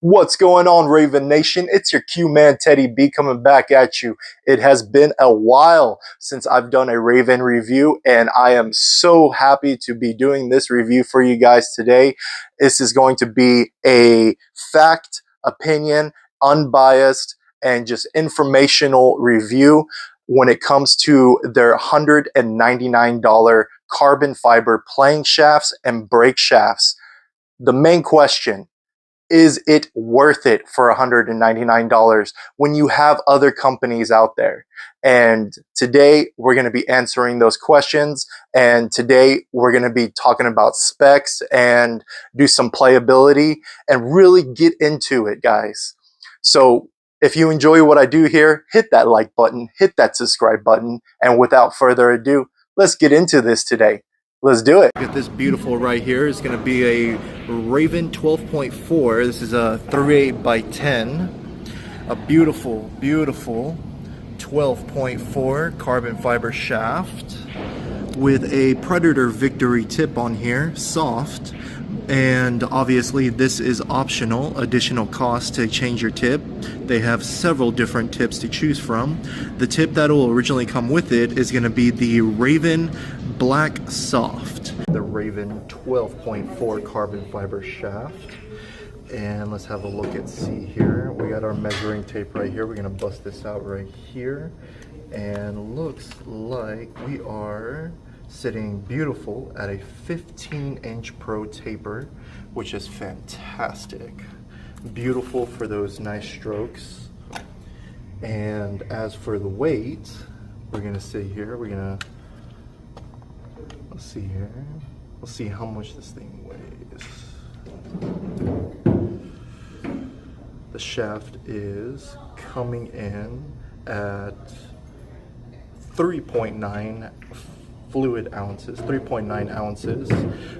What's going on, Raven Nation? It's your Q-Man Teddy B coming back at you. It has been a while since I've done a Raven review, and I am so happy to be doing this review for you guys today. This is going to be a fact, opinion, unbiased, and just informational review when it comes to their $199 carbon fiber playing shafts and brake shafts. The main question: is it worth it for $199 when you have other companies out there? And today we're going to be answering those questions. And today we're going to be talking about specs and do some playability and really get into it, guys. So if you enjoy what I do here, hit that like button, hit that subscribe button. And without further ado, let's get into this today. Let's do it. Look at this beautiful right here. It's going to be a Raven 12.4. This is a 3/8 by 10. A beautiful, beautiful 12.4 carbon fiber shaft with a Predator Victory tip on here, soft. And obviously this is optional, additional cost to change your tip. They have several different tips to choose from. The tip that will originally come with it is going to be the Raven Black Soft. The Raven 12.4 carbon fiber shaft. And let's have a look and see here. We got our measuring tape right here. We're going to bust this out right here. And looks like we are sitting beautiful at a 15-inch pro taper, which is fantastic. Beautiful for those nice strokes. And as for the weight, we're gonna sit here. Let's see here. We'll see how much this thing weighs. The shaft is coming in at 3.9 fluid ounces, 3.9 ounces.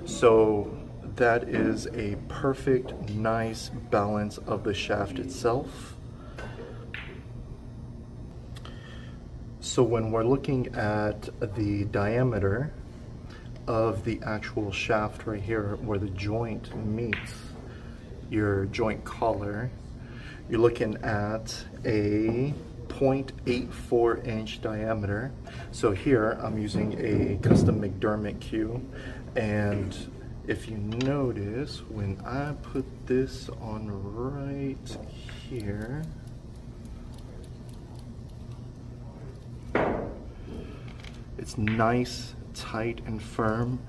So that is a perfect, nice balance of the shaft itself. So when we're looking at the diameter of the actual shaft right here, where the joint meets your joint collar, you're looking at a 0.84 inch diameter. So here I'm using a custom McDermott Q, and if you notice, when I put this on right here, it's nice, tight, and firm.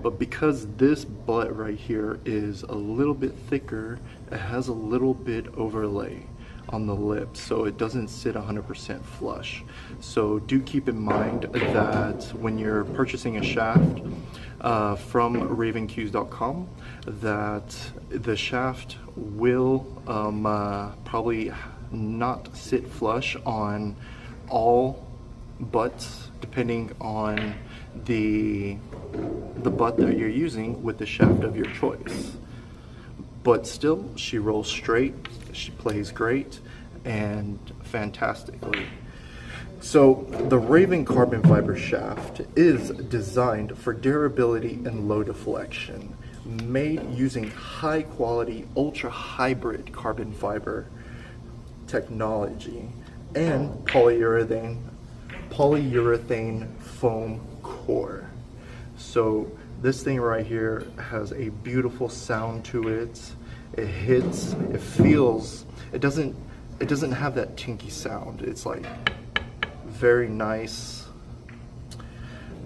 But because this butt right here is a little bit thicker, it has a little bit overlay on the lip, so it doesn't sit 100% flush. So do keep in mind that when you're purchasing a shaft from ravenqs.com, that the shaft will probably not sit flush on all butts, depending on the butt that you're using with the shaft of your choice. But still, she rolls straight, she plays great and fantastically. So the Raven carbon fiber shaft is designed for durability and low deflection, made using high quality ultra hybrid carbon fiber technology and polyurethane foam core. So this thing right here has a beautiful sound to it. It hits, it feels, it doesn't have that tinky sound. It's like very nice.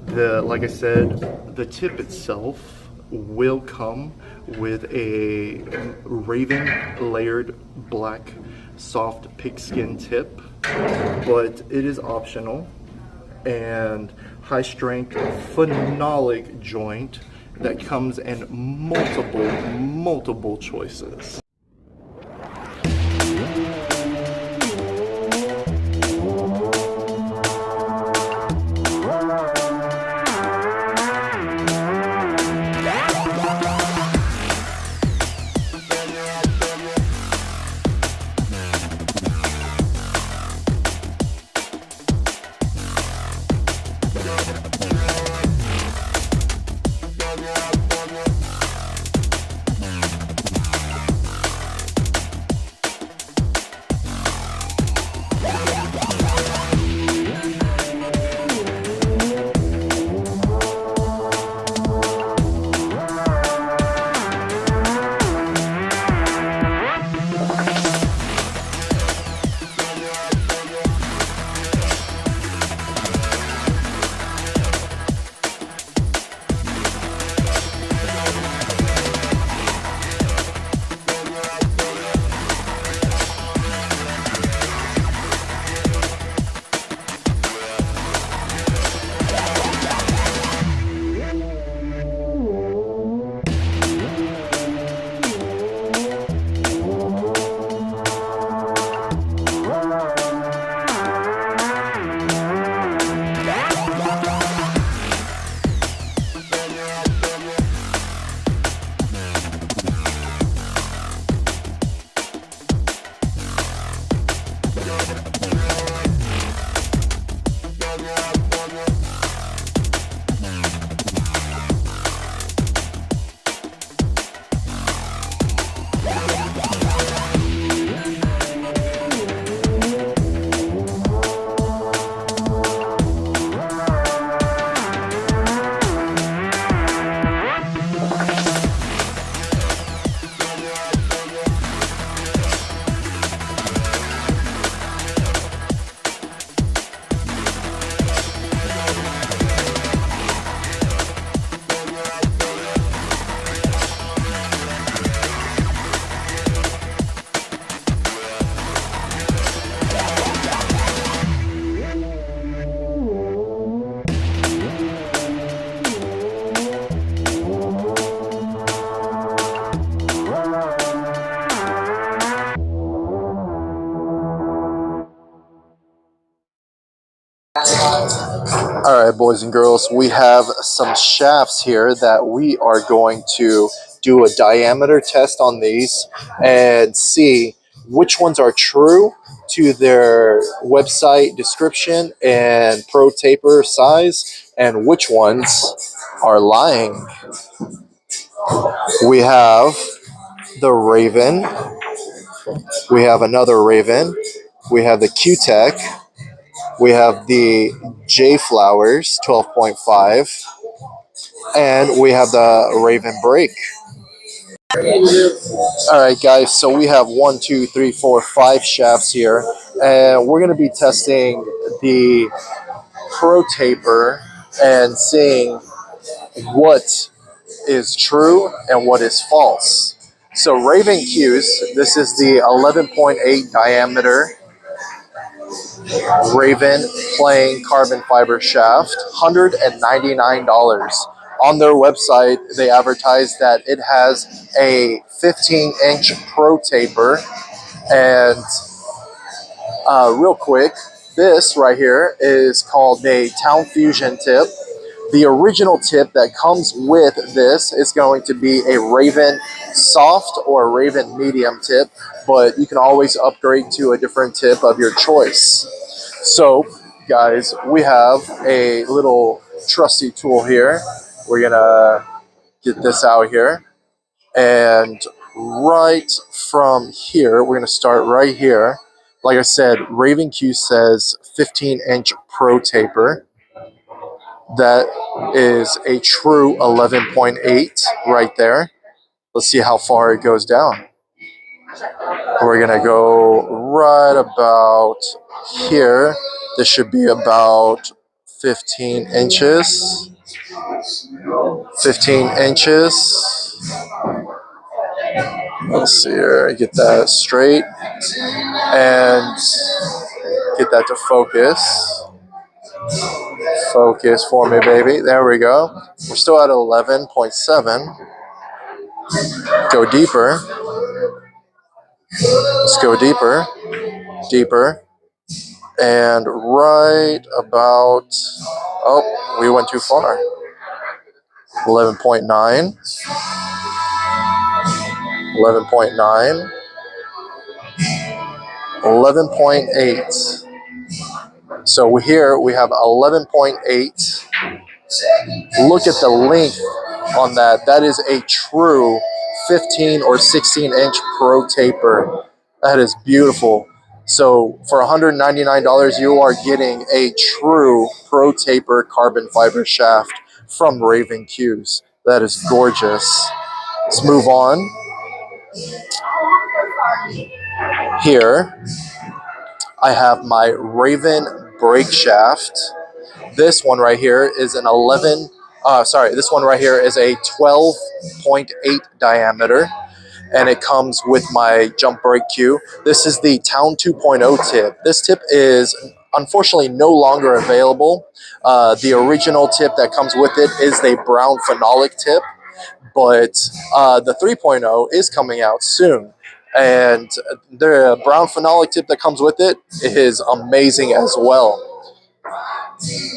Like I said, the tip itself will come with a Raven layered black soft pigskin tip, but it is optional. And high strength phenolic joint that comes in multiple choices. All right, boys and girls, we have some shafts here that we are going to do a diameter test on these and see which ones are true to their website description and pro taper size and which ones are lying. We have the Raven, we have another Raven, we have the Q-Tech, we have the J Flowers 12.5, and we have the Raven Break. All right, guys, so we have 5 shafts here, and we're going to be testing the Pro Taper and seeing what is true and what is false. So Raven Qs, this is the 11.8 diameter Raven plain carbon fiber shaft, $199. On their website, they advertise that it has a 15-inch Pro Taper. And real quick, this right here is called a Town Fusion tip. The original tip that comes with this is going to be a Raven soft or a Raven medium tip, but you can always upgrade to a different tip of your choice. So, guys, we have a little trusty tool here. We're gonna get this out here, and right from here, we're gonna start right here. Like I said, Raven Q says 15-inch Pro Taper. That is a true 11.8 right there. Let's see how far it goes down. We're gonna go right about here. This should be about 15 inches. 15 inches. Let's see here. Get that straight and get that to focus. Focus for me, baby. There we go. We're still at 11.7. Go deeper. Let's go deeper. Deeper. And right about, oh, we went too far. 11.9. 11.9. 11.8. So here we have 11.8. Look at the length on that. That is a true 15 or 16-inch Pro Taper. That is beautiful. So for $199, you are getting a true Pro Taper carbon fiber shaft from Raven Qs. That is gorgeous. Let's move on. Here, I have my Raven brake shaft. This one right here is an this one right here is a 12.8 diameter, and it comes with my jump brake cue. This is the Town 2.0 tip. This tip is unfortunately no longer available. The original tip that comes with it is the brown phenolic tip, but the 3.0 is coming out soon. And the brown phenolic tip that comes with it is amazing as well.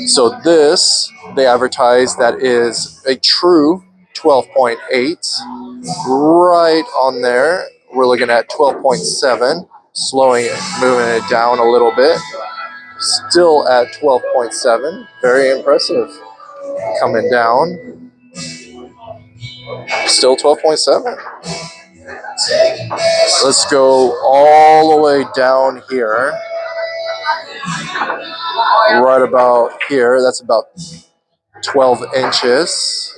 So this, they advertise that is a true 12.8. Right on there, we're looking at 12.7. Slowing it, moving it down a little bit. Still at 12.7. Very impressive. Coming down. Still 12.7. Let's go all the way down here. Right about here. That's about 12 inches.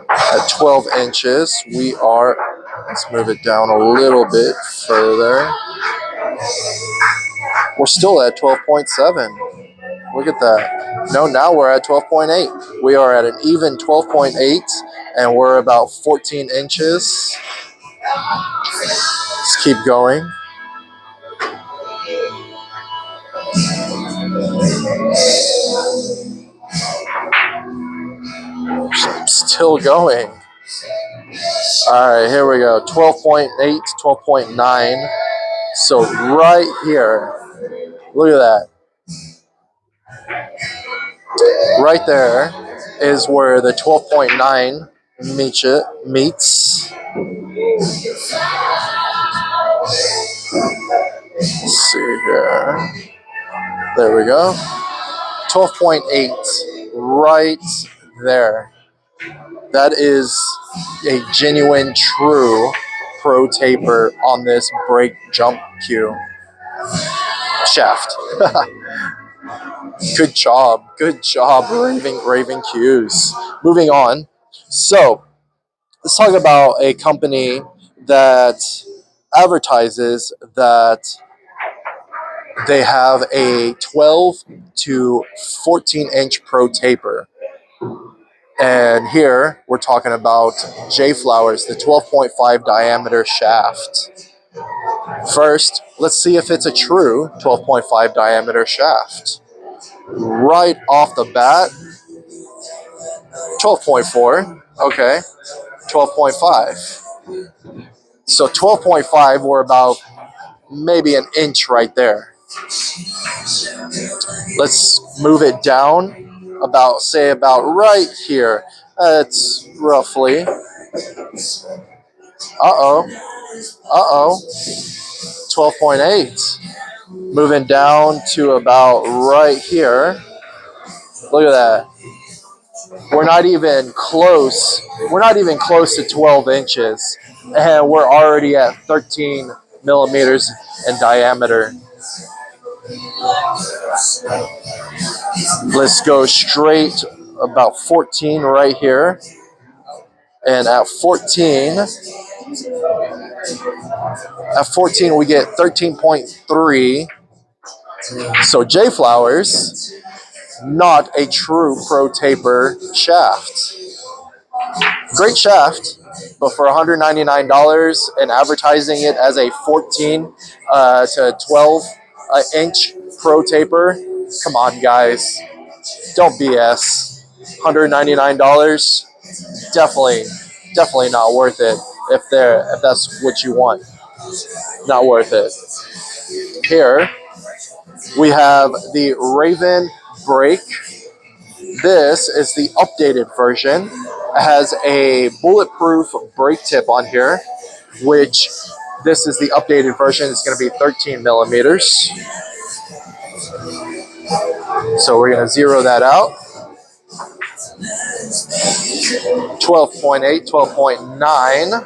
At 12 inches, we are, let's move it down a little bit further. We're still at 12.7. Look at that. No, now we're at 12.8. We are at an even 12.8, and we're about 14 inches. Let's keep going. Still going. All right, here we go. 12.8, 12.9. So right here, look at that. Right there is where the 12.9 meets. Let's see here. There we go. 12.8 right there. That is a genuine, true pro taper on this brake jump cue shaft. Good job, raving cues. Moving on. So let's talk about a company that advertises that they have a 12 to 14 inch pro taper. And here we're talking about J Flowers, the 12.5 diameter shaft. First, let's see if it's a true 12.5 diameter shaft. Right off the bat, 12.4, okay, 12.5. So 12.5, we're about maybe an inch right there. Let's move it down about, say, about right here. It's roughly, uh-oh, 12.8. Moving down to about right here. Look at that. We're not even close. We're not even close to 12 inches. And we're already at 13 millimeters in diameter. Let's go straight about 14 right here. And at 14 we get 13.3. So J Flowers, not a true pro taper shaft. Great shaft, but for $199 and advertising it as a 14 to 12 inch pro taper, come on, guys, don't BS. $199, definitely not worth it. If that's what you want, not worth it. Here we have the Raven brake. This is the updated version. It has a bulletproof brake tip on here, which this is the updated version. It's going to be 13 millimeters. So we're going to zero that out. 12.8, 12.9.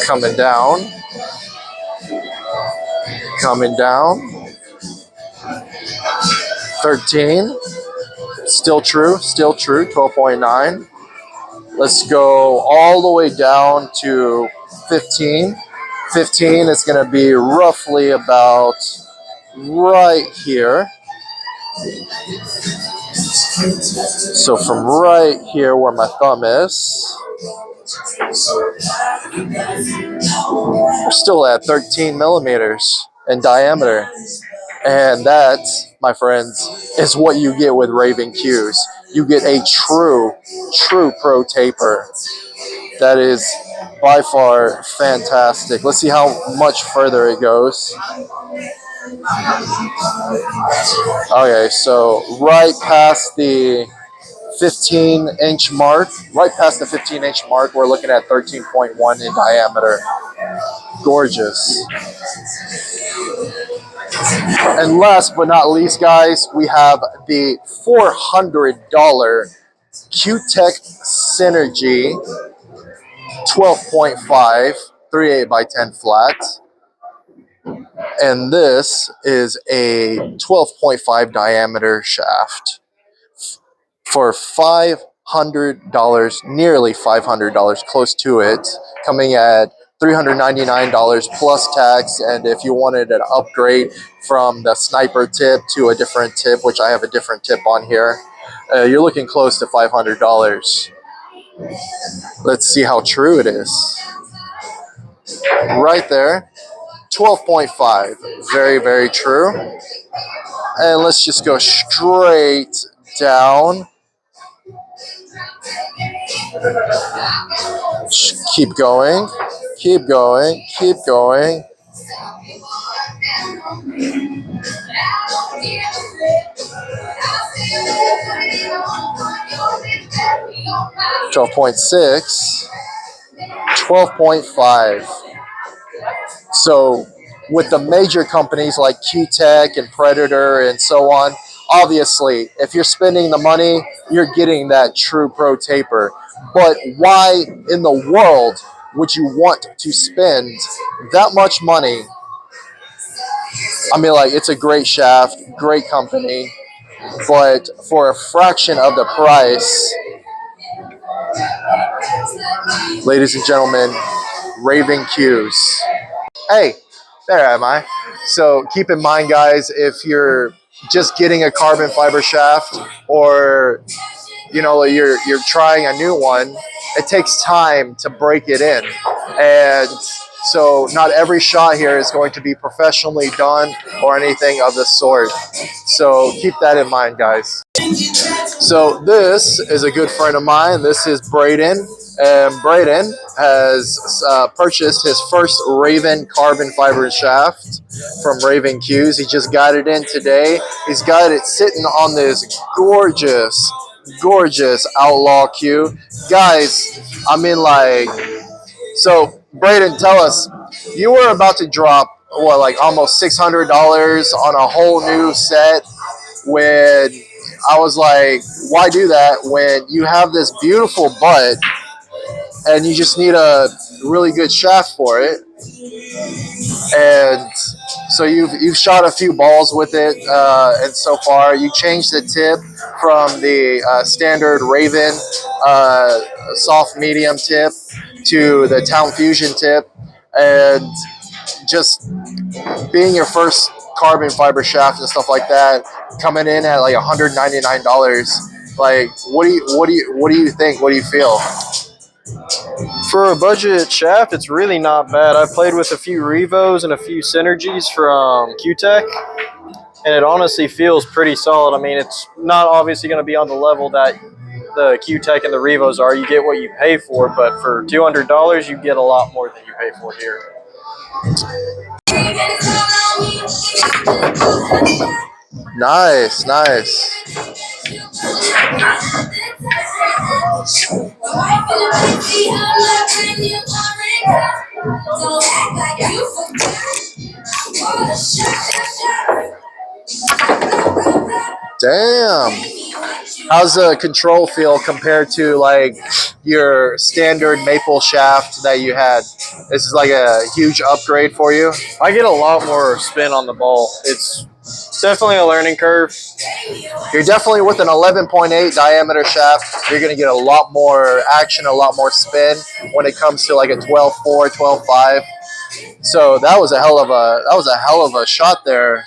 Coming down. 13. Still true, 12.9. Let's go all the way down to 15. 15 is going to be roughly about right here. So from right here where my thumb is, we're still at 13 millimeters in diameter. And that, my friends, is what you get with Raven Cues. You get a true pro taper. That is by far fantastic. Let's see how much further it goes. Okay, so right past the 15-inch mark, we're looking at 13.1 in diameter. Gorgeous. And last but not least, guys, we have the $400 Q-Tech Synergy 12.5 3/8 by 10 flat. And this is a 12.5 diameter shaft for $500, nearly $500, close to it, coming at $399 plus tax. And if you wanted an upgrade from the sniper tip to a different tip, which I have a different tip on here, you're looking close to $500. Let's see how true it is. Right there, 12.5, very true. And let's just go straight down. Keep going. 12.6, 12.5. So with the major companies like Q-Tech and Predator and so on, obviously, if you're spending the money, you're getting that true pro taper. But why in the world would you want to spend that much money? I mean, like, it's a great shaft, great company, but for a fraction of the price, ladies and gentlemen, Raven Q's. Hey, there am I. So keep in mind, guys, if you're just getting a carbon fiber shaft, or you're trying a new one, it takes time to break it in, and so not every shot here is going to be professionally done or anything of the sort. So keep that in mind, guys. So this is a good friend of mine. This is Braden. And Braden has purchased his first Raven carbon fiber shaft from Raven Q's. He just got it in today. He's got it sitting on this gorgeous, gorgeous Outlaw Q. Guys, I mean, like, so Braden, tell us, you were about to drop, what, like almost $600 on a whole new set, when I was like, why do that when you have this beautiful butt and you just need a really good shaft for it? And so you've shot a few balls with it, and so far you changed the tip from the standard Raven soft medium tip to the Town Fusion tip, and just being your first carbon fiber shaft and stuff like that, coming in at like $199. Like, what do you think? What do you feel? For a budget shaft, it's really not bad. I've played with a few Revos and a few Synergies from Q-Tech, and it honestly feels pretty solid. I mean, it's not obviously going to be on the level that the Q-Tech and the Revos are. You get what you pay for, but for $200, you get a lot more than you pay for here. Nice, nice. Damn. How's the control feel compared to like your standard maple shaft that you had? This is like a huge upgrade for you. I get a lot more spin on the ball. It's definitely a learning curve. You're definitely with an 11.8 diameter shaft. You're going to get a lot more action, a lot more spin when it comes to like a 12.4, 12.5. So that was a hell of a shot there.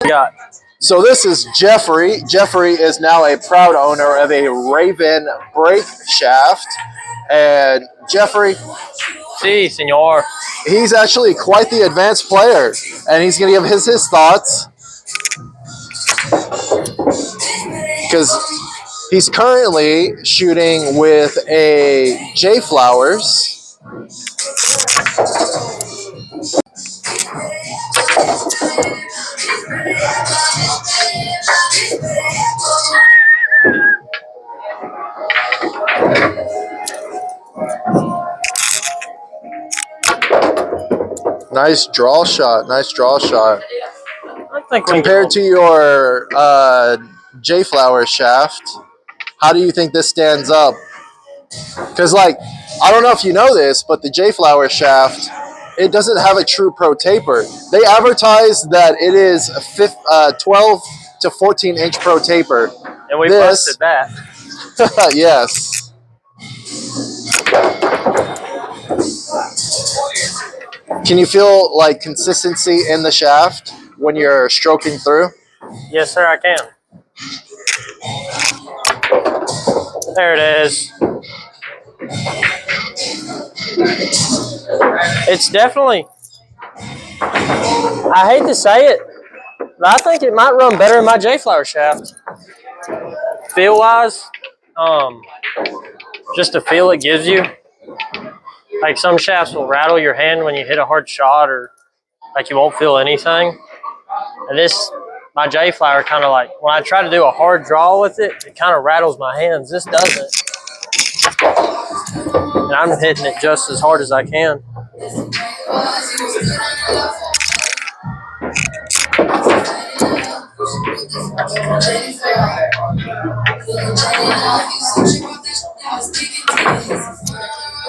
Yeah. So this is Jeffrey. Jeffrey is now a proud owner of a Raven brake shaft. And Jeffrey, Si, senor. he's actually quite the advanced player. And he's going to give his thoughts. Because he's currently shooting with a J Flowers. Nice draw shot. Nice draw shot. Compared to your J Flower shaft, how do you think this stands up? Because, like, I don't know if you know this, but the J Flower shaft, it doesn't have a true pro taper. They advertise that it is a 12 to 14 inch pro taper. And we busted that. Yes. Can you feel like consistency in the shaft when you're stroking through? Yes, sir, I can. There it is. It's definitely, I hate to say it, but I think it might run better in my J-Flower shaft. Feel-wise, just the feel it gives you. Like, some shafts will rattle your hand when you hit a hard shot, or like you won't feel anything. And this my J Flower kind of like, when I try to do a hard draw with it, it kind of rattles my hands. This doesn't. And I'm hitting it just as hard as I can.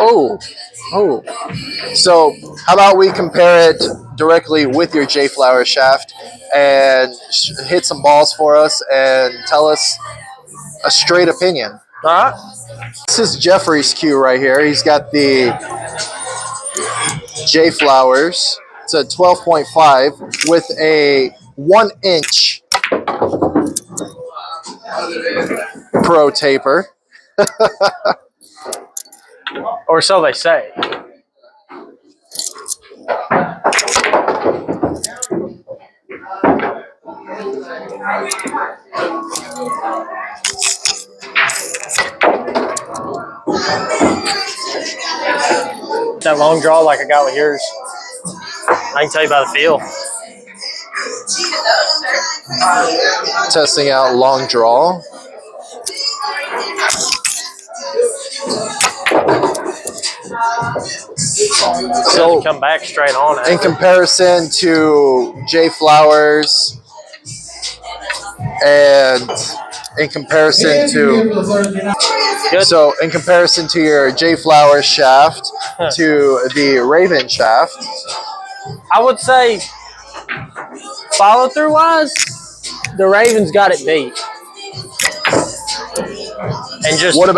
Oh, oh. So how about we compare it directly with your J Flower shaft and hit some balls for us and tell us a straight opinion. All right. This is Jeffrey's cue right here. He's got the J Flowers. It's a 12.5 with a 1-inch pro taper. Or so they say. That long draw like I got with yours, I can tell you by the feel. Testing out long draw. So come back straight on it. In comparison to J Flowers and in comparison to Good. So in comparison to your J Flower shaft to the Raven shaft, I would say follow through wise, the Ravens got it beat. And just what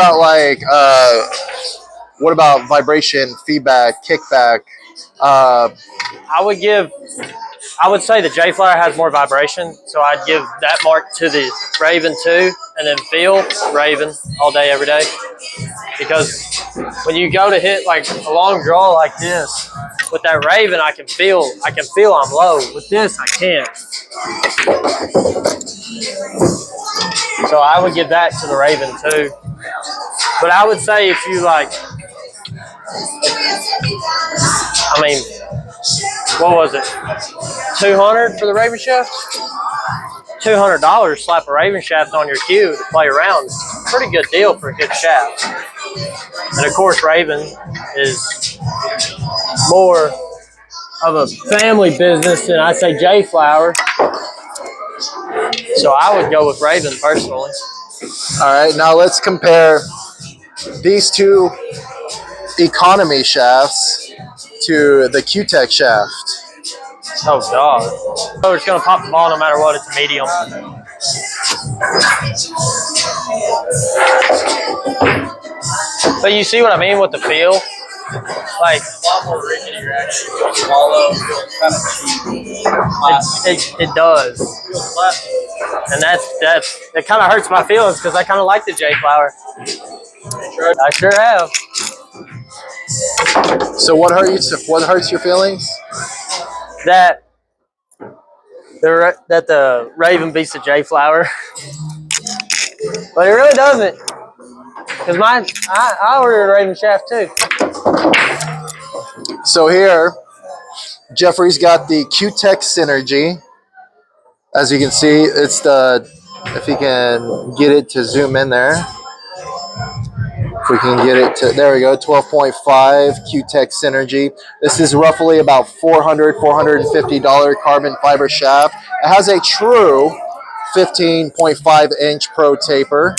about vibration, feedback, kickback? I would say the J Flower has more vibration, so I'd give that mark to the Raven too, and then feel Raven all day, every day. Because when you go to hit like a long draw like this, with that Raven, I can feel I'm low. With this, I can't. So I would give that to the Raven too. But I would say if you like, I mean, what was it? $200 for the Raven shaft? $200, slap a Raven shaft on your cue to play around. Pretty good deal for a good shaft. And of course, Raven is more of a family business than I say J Flower. So I would go with Raven personally. All right, now let's compare these two economy shafts to the Q-Tech shaft. Oh God! So it's gonna pop the ball no matter what. It's a medium. But you see what I mean with the feel? Like a lot more rickety actually. Swallow feels kind of cheap. It does. And that kind of hurts my feelings because I kind of like the J Flower. I sure have. So what hurts your feelings? That the Raven beats the J Flower, but it really doesn't. Cause mine, I ordered a Raven shaft too. So here, Jeffrey's got the Q-Tech Synergy. As you can see, it's if you can get it to zoom in there. If we can get it to, there we go, 12.5 Q-Tech Synergy. This is roughly about $450 carbon fiber shaft. It has a true 15.5-inch pro taper.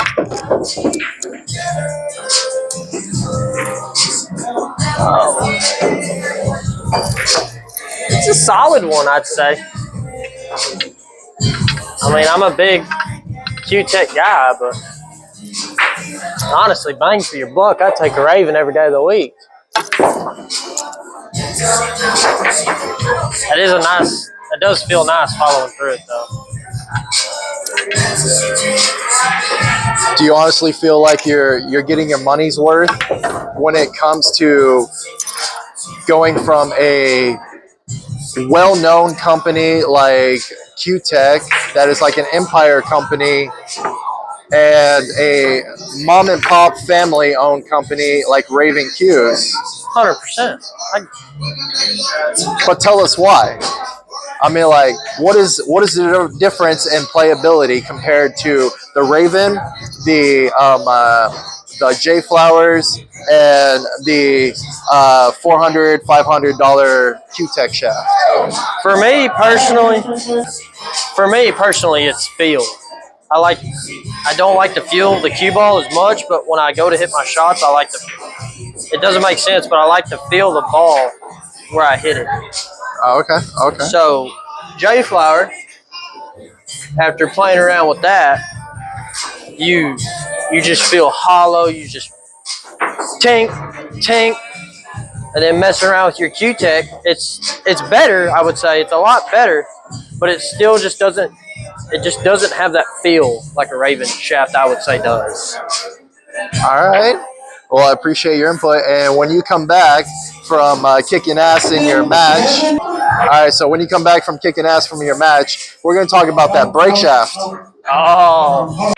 It's a solid one, I'd say. I mean, I'm a big Q-Tech guy, but honestly, bang for your buck, I take a Raven every day of the week. That does feel nice following through it, though. Do you honestly feel like you're getting your money's worth when it comes to going from a well-known company like Q-Tech that is like an empire company and a mom and pop family owned company like Raven Q's? 100%. But tell us why. I mean, like, what is the difference in playability compared to the Raven, the J Flowers, and the $400, $500 Q-Tech shaft? For me personally, it's feel. I don't like to feel the cue ball as much, but when I go to hit my shots, I like to. It doesn't make sense, but I like to feel the ball where I hit it. Oh, okay, okay. So, J Flower, after playing around with that, you just feel hollow. You just tink, tink, and then messing around with your Q-Tech. It's better, I would say. It's a lot better, but it still just doesn't. It just doesn't have that feel like a Raven shaft, I would say, does. All right. Well, I appreciate your input. And when you come back from kicking ass in your match, all right, so when you come back from kicking ass from your match, we're going to talk about that brake shaft. Oh.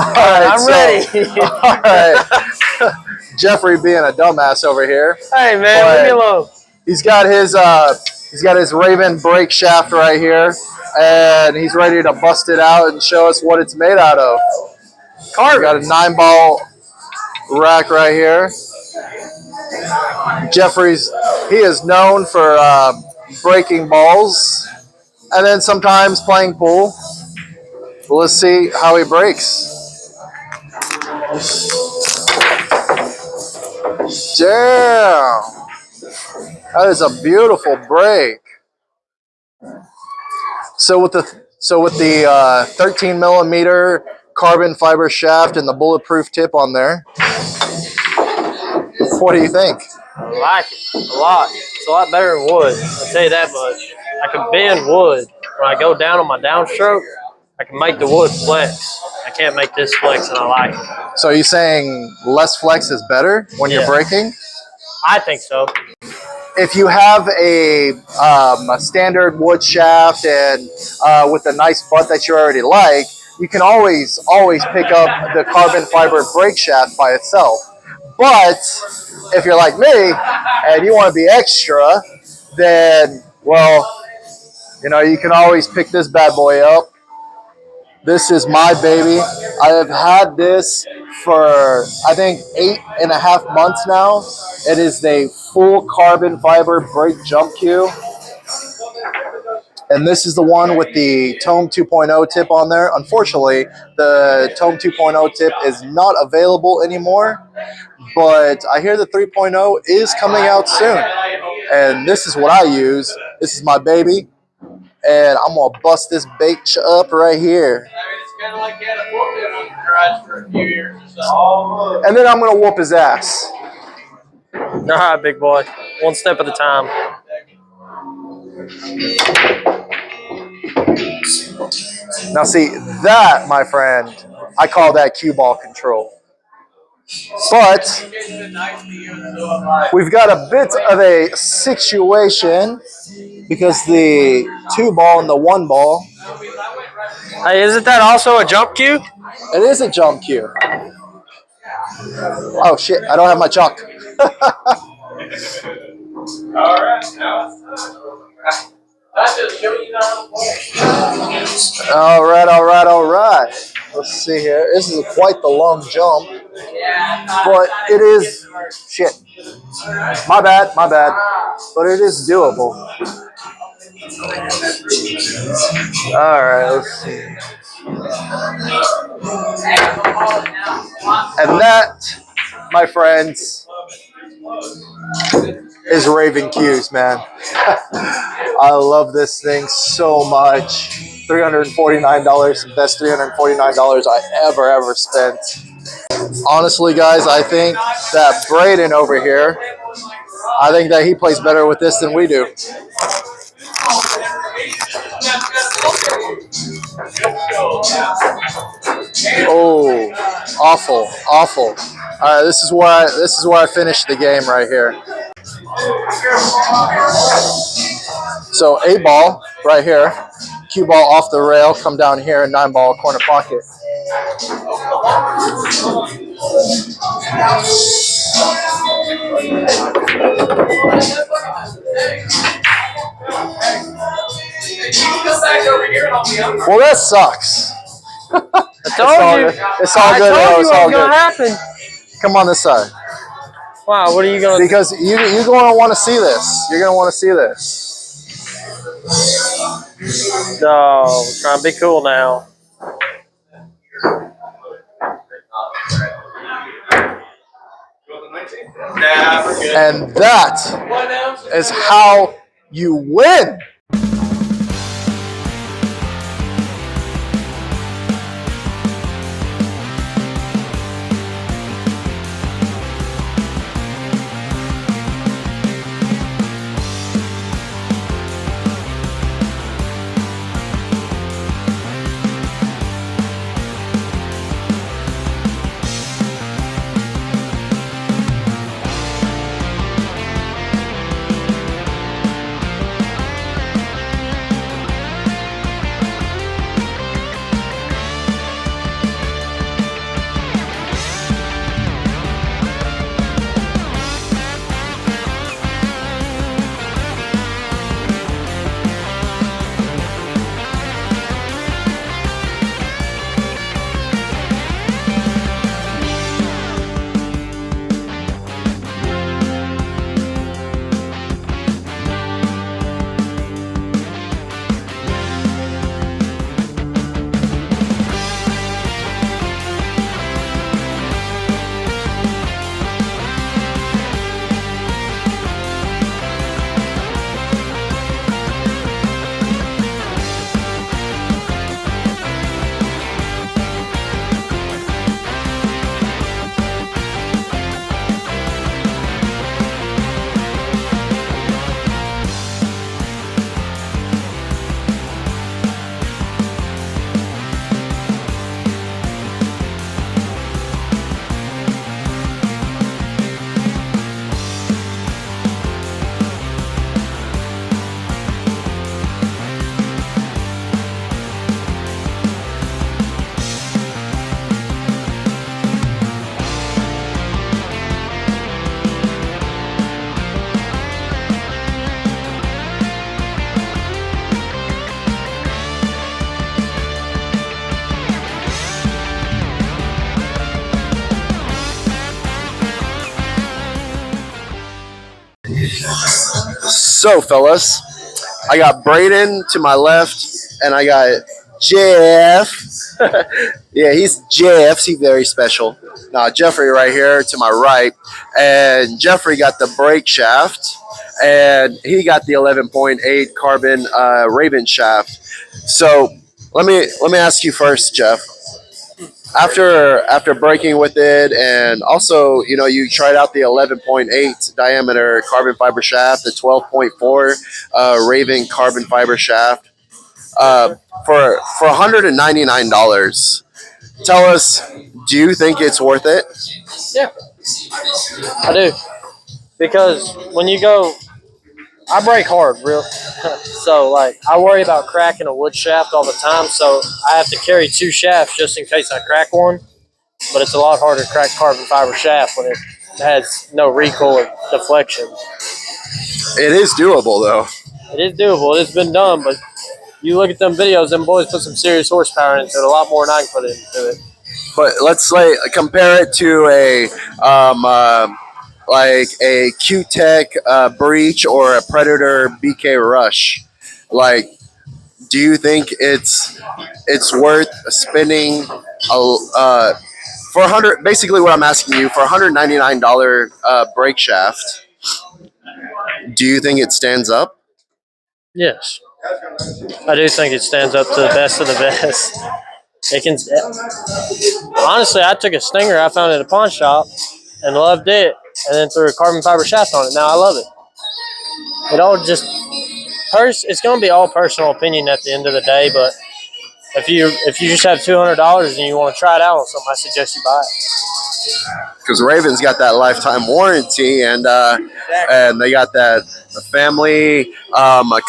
All right, I'm ready. All right. Jeffrey being a dumbass over here. Hey man, leave me alone. He's got his Raven brake shaft right here, and he's ready to bust it out and show us what it's made out of. Carbon. Got a 9-ball rack right here. Jeffrey's, he is known for breaking balls and then sometimes playing pool. Let's see how he breaks. Damn. That is a beautiful break. So with the 13 millimeter carbon fiber shaft and the bulletproof tip on there, what do you think? I like it a lot. It's a lot better than wood. I'll tell you that much. I can bend wood. When I go down on my downstroke, I can make the wood flex. I can't make this flex, and I like it. So you're saying less flex is better when you're breaking? I think so. If you have a standard wood shaft and with a nice butt that you already like, you can always pick up the carbon fiber brake shaft by itself. But if you're like me and you want to be extra, then, well, you know, you can always pick this bad boy up. This is my baby. I have had this for, I think, 8.5 months now. It is a full carbon fiber brake jump cue. And this is the one with the Tome 2.0 tip on there. Unfortunately, the Tome 2.0 tip is not available anymore. But I hear the 3.0 is coming out soon. And this is what I use. This is my baby. And I'm going to bust this bitch up right here. And then I'm going to whoop his ass. All right, big boy. One step at a time. Now see, that, my friend, I call that cue ball control. But we've got a bit of a situation because the 2-ball and the 1-ball. Hey, isn't that also a jump cue? It is a jump cue. Oh shit, I don't have my chalk. All right. Let's see here. This is quite the long jump. But it is, shit. My bad. But it is doable. All right, let's see. And that, my friends, is Raven Cues, man. I love this thing so much. $349, the best $349 I ever spent. Honestly, guys, I think that Braden over here I think that he plays better with this than we do. Oh, awful, awful. All right, this is where I finished the game right here. So 8 ball right here, cue ball off the rail, come down here, and 9 ball corner pocket. Well, that sucks. I told you. It's all good. I told you It's what all was gonna good. happen. Come on this side. Wow, what are you gonna? Because you're going to want to see this. You're going to want to see this. No, trying to be cool now. And that is how you win. So, fellas, I got Braden to my left, and I got Jeff. Yeah, he's Jeff. He's very special. Now, Jeffrey right here to my right, and Jeffrey got the brake shaft, and he got the 11.8 carbon Raven shaft. So, let me ask you first, Jeff. After breaking with it, and also you tried out the 11.8 diameter carbon fiber shaft, the 12.4 Raven carbon fiber shaft, for $199. Tell us, do you think it's worth it? Yeah, I do. Because when you go, I break hard, real. So, like, I worry about cracking a wood shaft all the time, so I have to carry 2 shafts just in case I crack one. But it's a lot harder to crack carbon fiber shaft when it has no recoil or deflection. It is doable, though. It is doable. It's been done, but you look at them videos, them boys put some serious horsepower into it, a lot more than I can put into it. But let's compare it to like a Q-Tech Breach or a Predator BK Rush. Like, do you think it's worth spending for $100? Basically, what I'm asking you, for $199 brake shaft, do you think it stands up? Yes, I do think it stands up to the best of the best. It can. Honestly, I took a Stinger I found at a pawn shop, and loved it, and then threw a carbon fiber shaft on it. Now I love it. It all just it's going to be all personal opinion at the end of the day, but if you just have $200 and you want to try it out on something, I suggest you buy it. Because Raven's got that lifetime warranty, and they got that family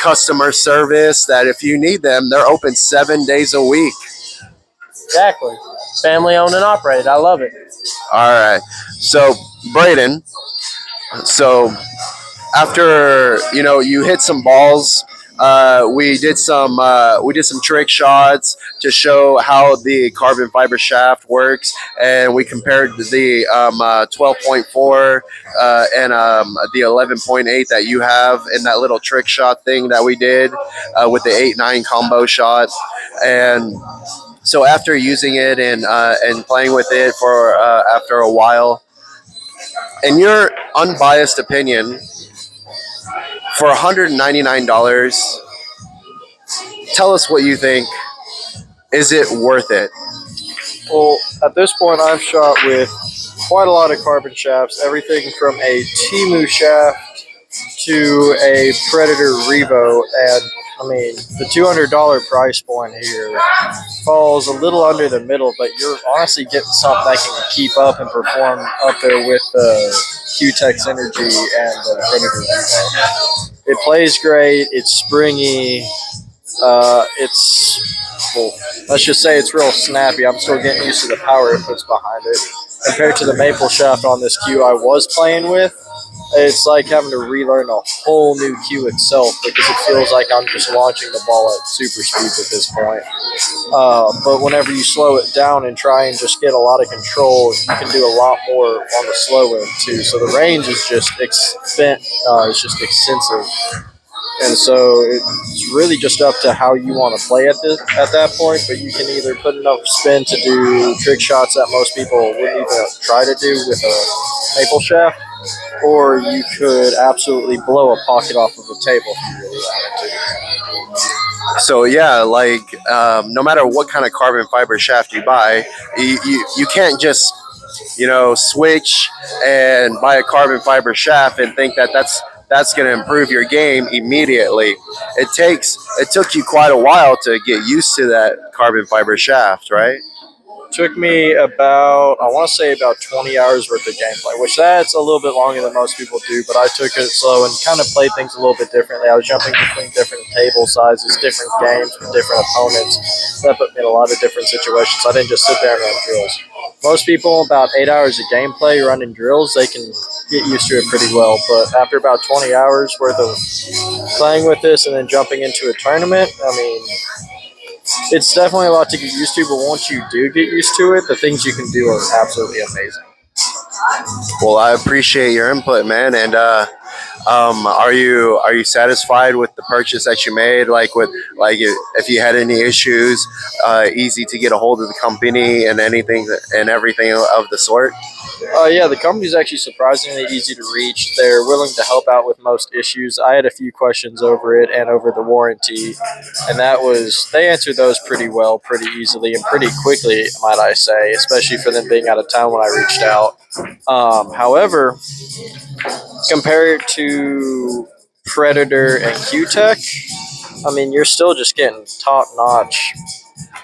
customer service that if you need them, they're open 7 days a week. Exactly. Family owned and operated. I love it. All right. So, Braden, so after you hit some balls, we did some trick shots to show how the carbon fiber shaft works, and we compared the 12.4 and the 11.8 that you have in that little trick shot thing that we did with the 8-9 combo shot. And so after using it and playing with it for after a while, in your unbiased opinion, for $199, tell us what you think. Is it worth it? Well, at this point, I've shot with quite a lot of carbon shafts, everything from a Temu shaft to a Predator Revo, and I mean, the $200 price point here falls a little under the middle, but you're honestly getting something that can keep up and perform up there with the Q-Tech Synergy and the Predator Revo. It plays great. It's springy. Let's just say it's real snappy. I'm still getting used to the power it puts behind it. Compared to the maple shaft on this Q I was playing with, it's like having to relearn a whole new cue itself because it feels like I'm just launching the ball at super speeds at this point. But whenever you slow it down and try and just get a lot of control, you can do a lot more on the slow end too. So the range is just extensive. And so it's really just up to how you want to play at that point. But you can either put enough spin to do trick shots that most people wouldn't even try to do with a maple shaft, or you could absolutely blow a pocket off of the table if you really wanted to. So yeah, like no matter what kind of carbon fiber shaft you buy, you can't just switch and buy a carbon fiber shaft and think that that's going to improve your game immediately. It took you quite a while to get used to that carbon fiber shaft, right? Took me about 20 hours worth of gameplay, which that's a little bit longer than most people do, but I took it slow and kind of played things a little bit differently. I was jumping between different table sizes, different games with different opponents. That put me in a lot of different situations. I didn't just sit there and run drills. Most people, about 8 hours of gameplay running drills, they can get used to it pretty well, but after about 20 hours worth of playing with this and then jumping into a tournament, I mean, it's definitely a lot to get used to, but once you do get used to it, the things you can do are absolutely amazing. Well, I appreciate your input, man. And are you satisfied with the purchase that you made? If you had any issues, easy to get a hold of the company and everything of the sort. Yeah, the company's actually surprisingly easy to reach. They're willing to help out with most issues. I had a few questions over it and over the warranty, and they answered those pretty well, pretty easily, and pretty quickly, might I say, especially for them being out of town when I reached out. However, compared to Predator and Q-Tech, I mean, you're still just getting top-notch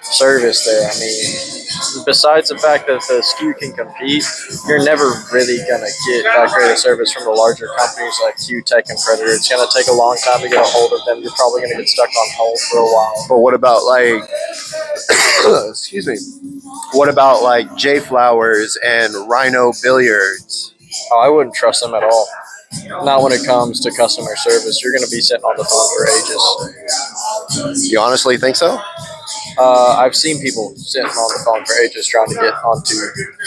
service there. I mean, besides the fact that the SKU can compete, you're never really going to get that great of service from the larger companies like Q-Tech and Predator. It's going to take a long time to get a hold of them. You're probably going to get stuck on hold for a while. But what about excuse me, what about like J Flowers and Rhino Billiards? Oh, I wouldn't trust them at all. Not when it comes to customer service. You're going to be sitting on the phone for ages. You honestly think so? I've seen people sitting on the phone for ages trying to get onto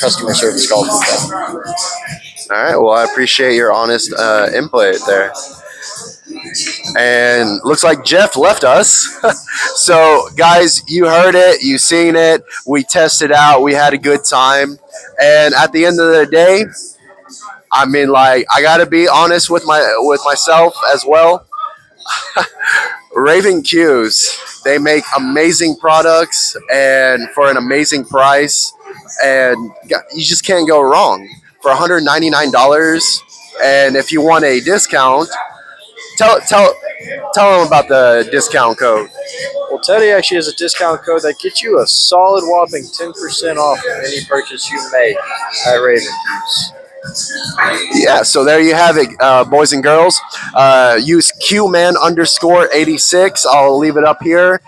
customer service calls with them. All right. Well, I appreciate your honest input there. And looks like Jeff left us. So, guys, you heard it. You seen it. We tested out. We had a good time. And at the end of the day, I mean, like, I got to be honest with myself as well. Raven Qs, they make amazing products and for an amazing price, and you just can't go wrong. for $199. And if you want a discount, tell them about the discount code. Well, Teddy actually has a discount code that gets you a solid whopping 10% off any purchase you make at Raven Juice. Yeah, so there you have it, boys and girls. Use QMan_86. I'll leave it up here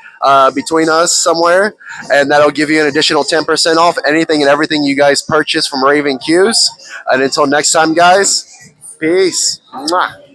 between us somewhere, and that'll give you an additional 10% off anything and everything you guys purchase from Raven Q's. And until next time, guys, peace. Mwah.